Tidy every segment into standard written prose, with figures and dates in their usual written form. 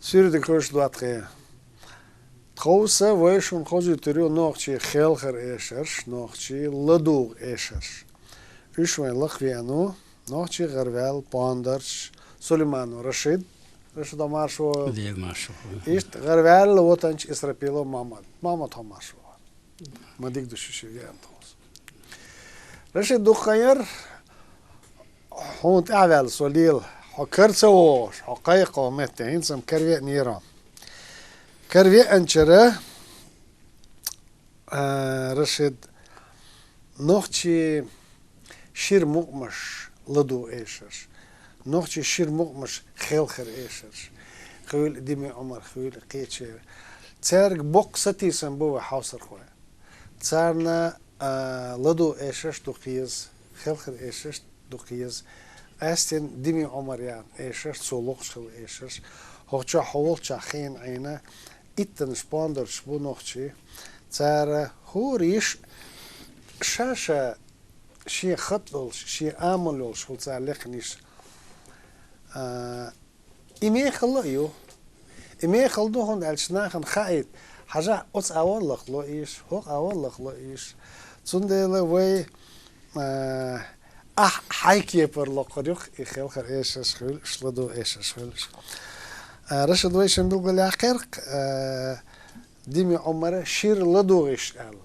سير دكروش دوات خيا خوسة ويشون خوزي تريو نوخشي خيلخر إيشرش نوخشي لدوغ إيشرش إيشوين لخويانو نوخشي غربال باندرش سليمانو رشيد مارشو ديك ماشو إيشت غربال وطنش إسرائيلو محمد هم مارشو ما ديك دوشي شيئان توس رشيد دو خير هون تعمل سوليل حكرتوش حقيقة متين سم كرية نيران كرية أنشرة رشد نوختي شير مقمش لدو إيشرش نوختي شير مقمش خيلخر إيشرش خويل ديمي عمر خويل قيتشير تارك بوقستي سنبوه حاصر خواه تارنا لدو إيشرش دو قيز خيلخر إيشرش دو قيز أستن ديمي عمر يعني إيشرش سولوقش خو إيشرش هوتشا حولتشا خين عينا إتن شباندر شبو نوختي تارا هو ريش شاشة شي خطلش شي آملش هو تار لقنيش إمي خلقيو إمي خلدو هون الشناخن خايد حاجة أوت أول لخلو إيش هو أول لخلو إيش تندل وي حيكي بر لقريخ إخيل خر إيش شخول شلدو إيش شخولش رشد ويشن بلغ العقرق ديمي عمره شير لدو إيش قال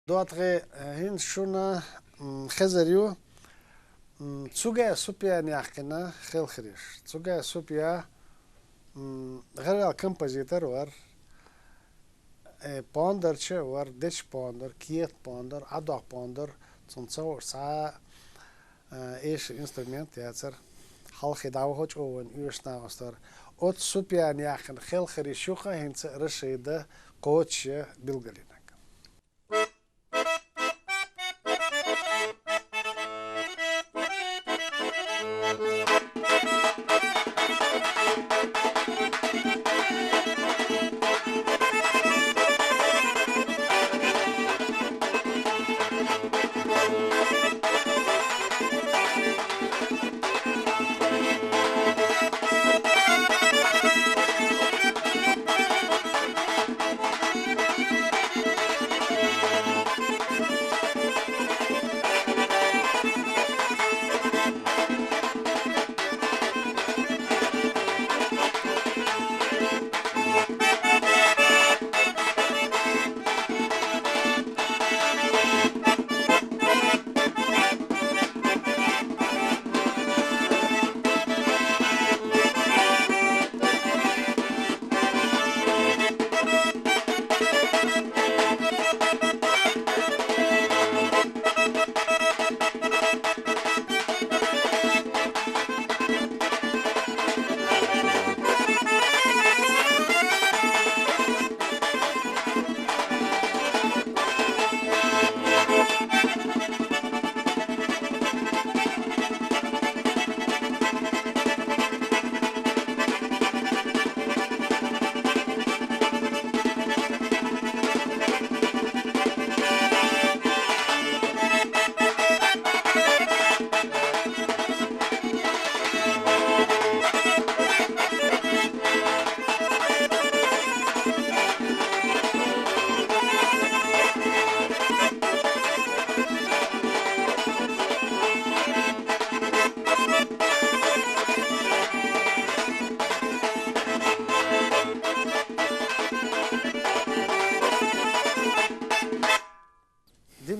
دواتغي هين شونا خزريو تسوغا سوبيا نياخنا خيل خريش تسوغا سوبيا غير الكمبوزيتور ور باندر چه ور دش باندر كيت باندر ادوق باندر تنصور سا ايش انسترومنت ياتر حلقي داو هوش اون يوشنا استر اوت سوبيا نياخن خيل خريش شوخا هنت رشيده قوتش بلغلينك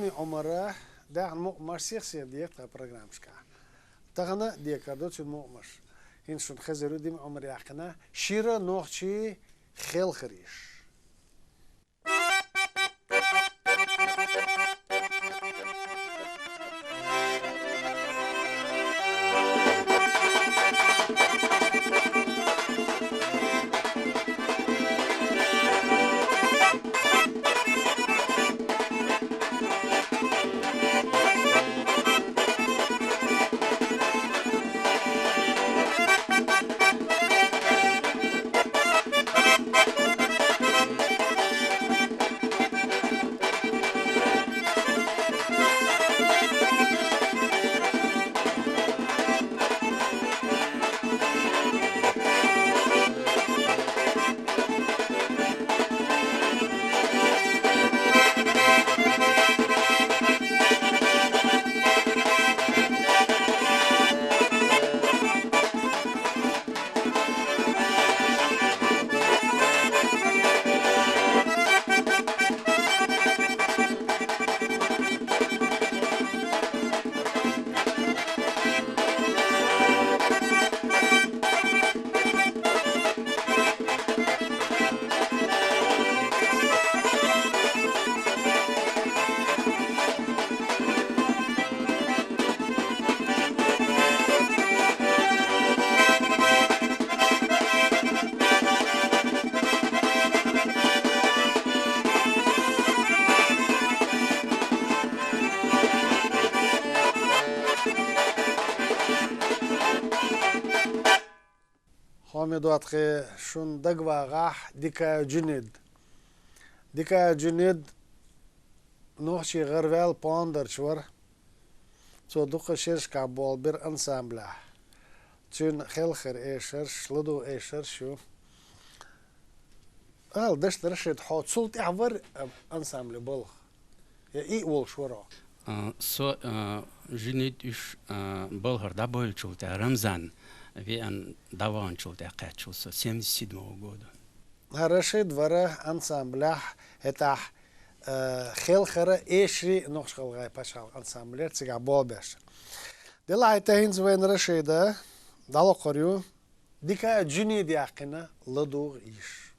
عمره ده مؤمر سيخ ديك تا برنامج كا تغنا ديك دوت المؤمر هين شون خزرو دي عمر يحقنا شيرا نوخشي خيل خريش حامدات خي شون دقوا غاح ديكا جنيد نوخشي غرفال باندر شور تو دوخ شيرش كابول بير انسامبلا تون خيلخر ايشر شلدو ايشر شو دشت رشد حوت سلط اعور انسامبل بول يا اي اول شورا سو جنيد اش بولهر دابول شولتا رمزان في ان داوان شولتا قات شو سو 77 موجود هرشد ورا انسامبلا هتاح خيلخر ايشري نوخش غاي باشال انسامبلر تيغا بول باش دلا تاهينز وين رشيده دالو قريو ديكا جنيد يقنا لدوغ ايش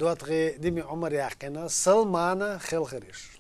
دوات غي دمي عمر يحكينا سلمانا خيل خريش.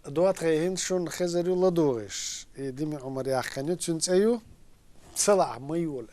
دوات غي هنشون خزريو لدوغش دمي عمر يحكينا تشنس ايو صلع ميول.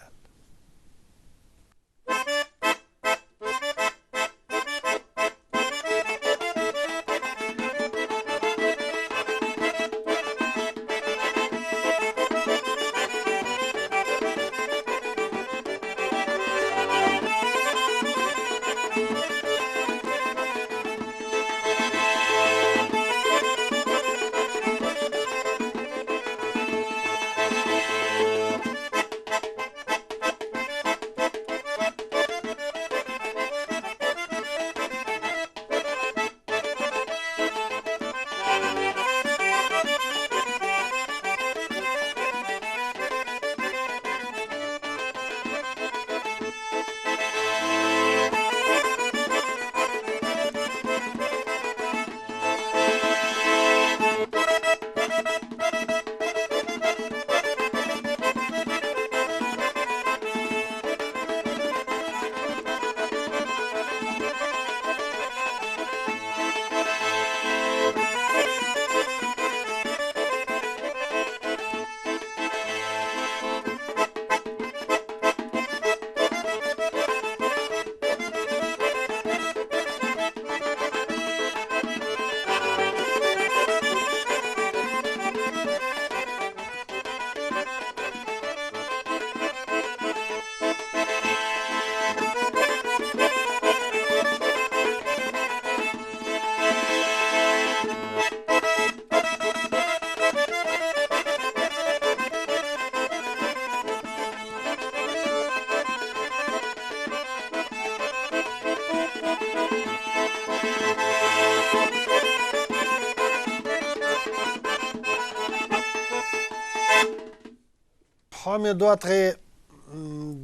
حامي دوات غي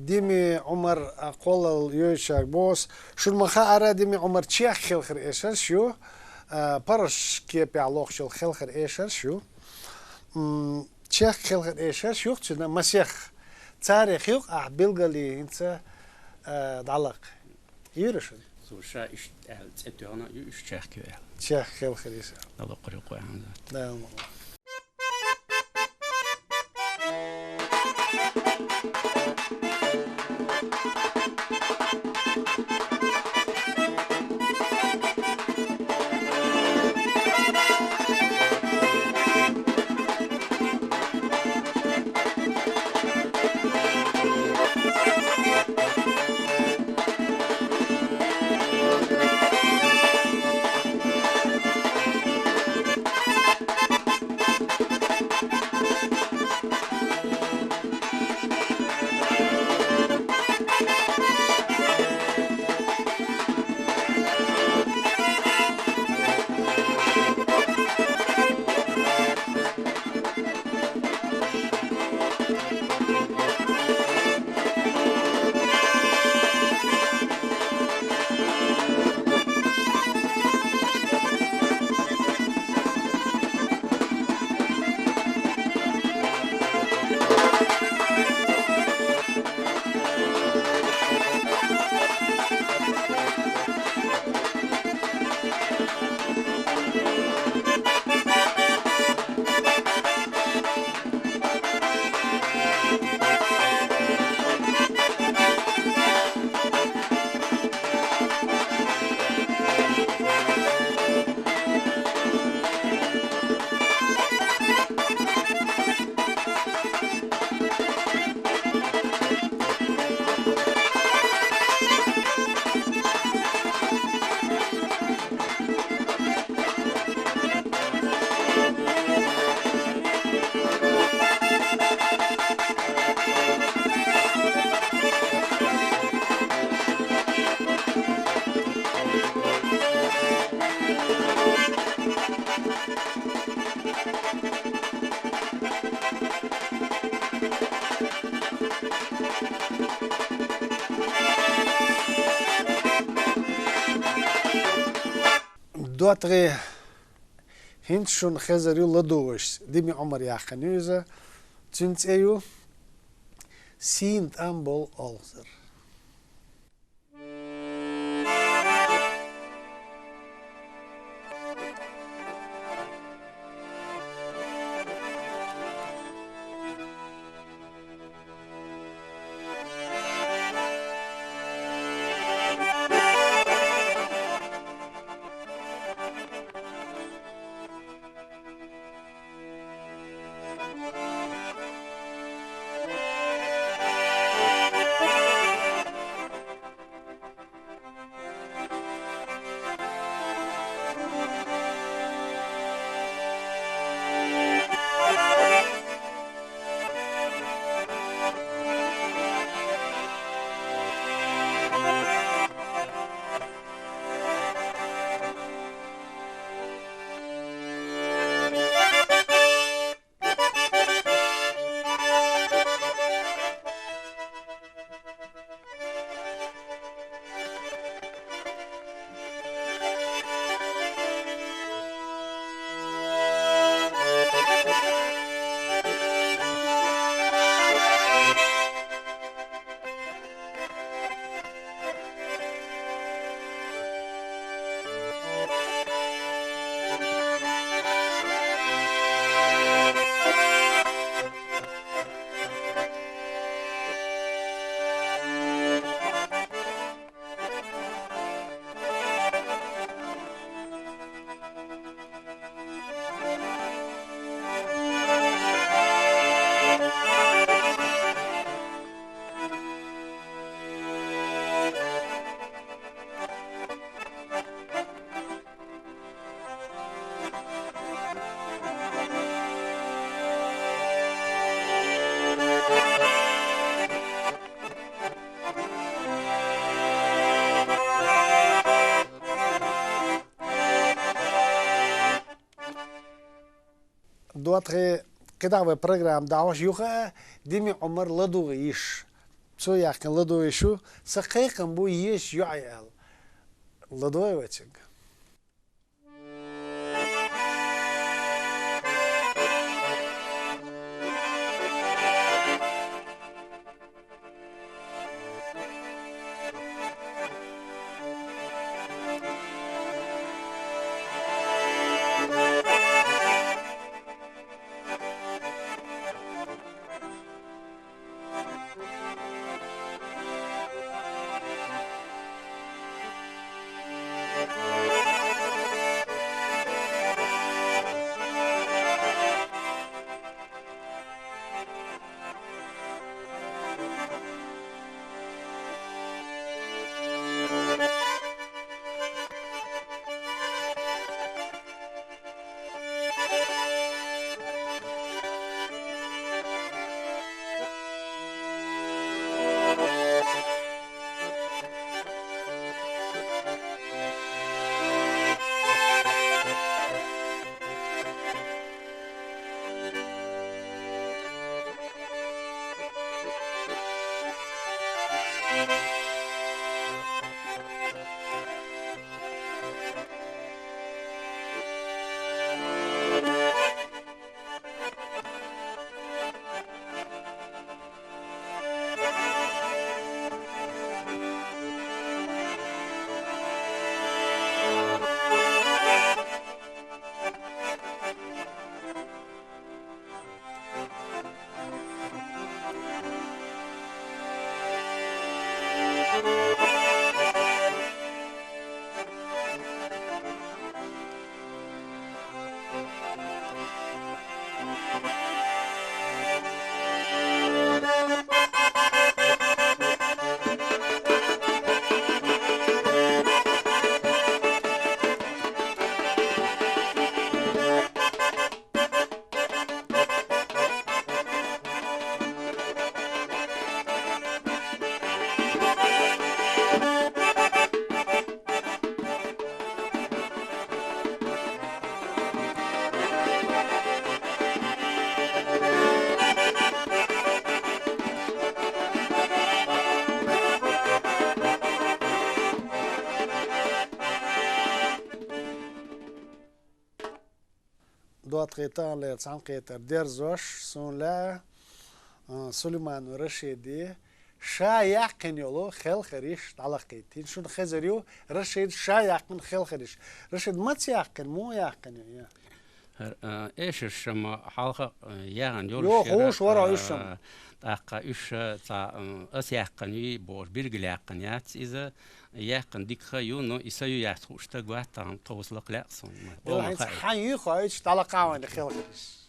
ديمي عمر قول يوشاك بوس شو المخاعرة ديمي عمر تشيخ خلخر إيشر شو برش كي بيعلوخ شو خلخر إيشر شو تشيخ خلخر إيشر شو تشنا مسيخ تاريخ يوق بلغالي انت دعلق يورشن Så ska ett ett öarna ju tjecka el. تشيخ خيل خريسة الله قريق وعند. نعم دواتغي هنشون خزريو لدوش ديمي عمر يا خنيزة تنت ايو سينت امبول ألزر دواتغي كده برنامج دعوش يوخا ديمي عمر لدو يش شو يحكي لدو يشو سقيقا بو يش يعيال لدو يوتشك دوات قيطان لا تسعن قيتر دير زوش سون لا سليمان ورشيدي شا يعقن يولو خيل خريش طلقيتين شون خزريو رشيد شا يعقن خيل خريش رشيد ما تيعقن مو يعقن يا ايش الشما حلقة يعني يو هوش ورا يشم تاقا ايش تا اس يعقني بور بيرجل يعقنيات اذا يعقن ديك خيو نو يسيو يعتوش تقوى تام توصلك لا صون الحين حي خايش طلقاوين خيل خريش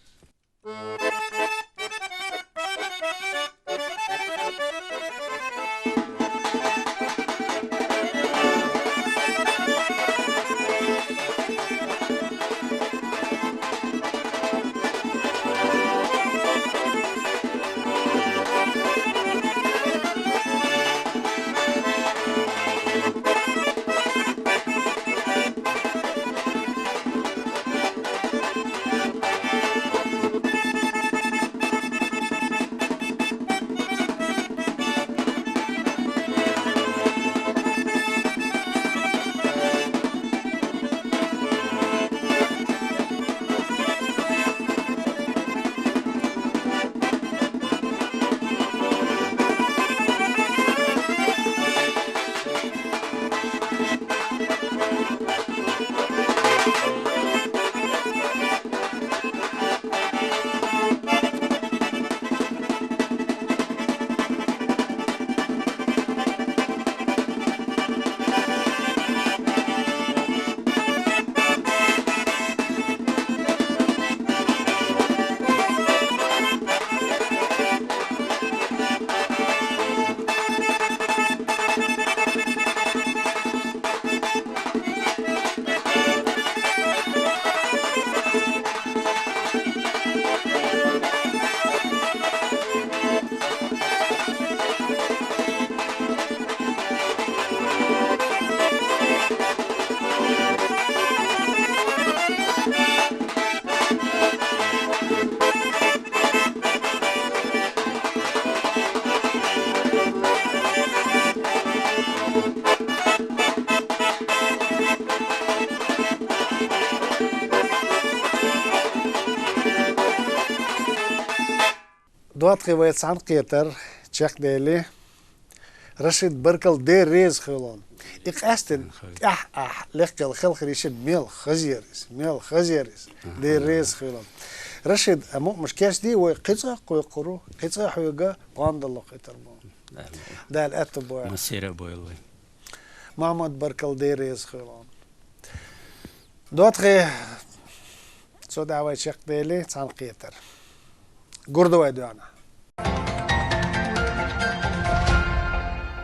دوات قويت سعن قيتر تشيخ ديلي رشيد بركل دير ريز خلون إق أستن لقل خل خريشن ميل خزيرس دير ريز خلون رشيد أمو مش كاش دي وقصة قرو قصة حوجة باند الله قيتر مو ده الأتبوع مسيرة بويلوي محمد بركل دير ريز خلون دوات قي سو دعوة تشيخ ديلي سعن قيتر قردوا يدوانا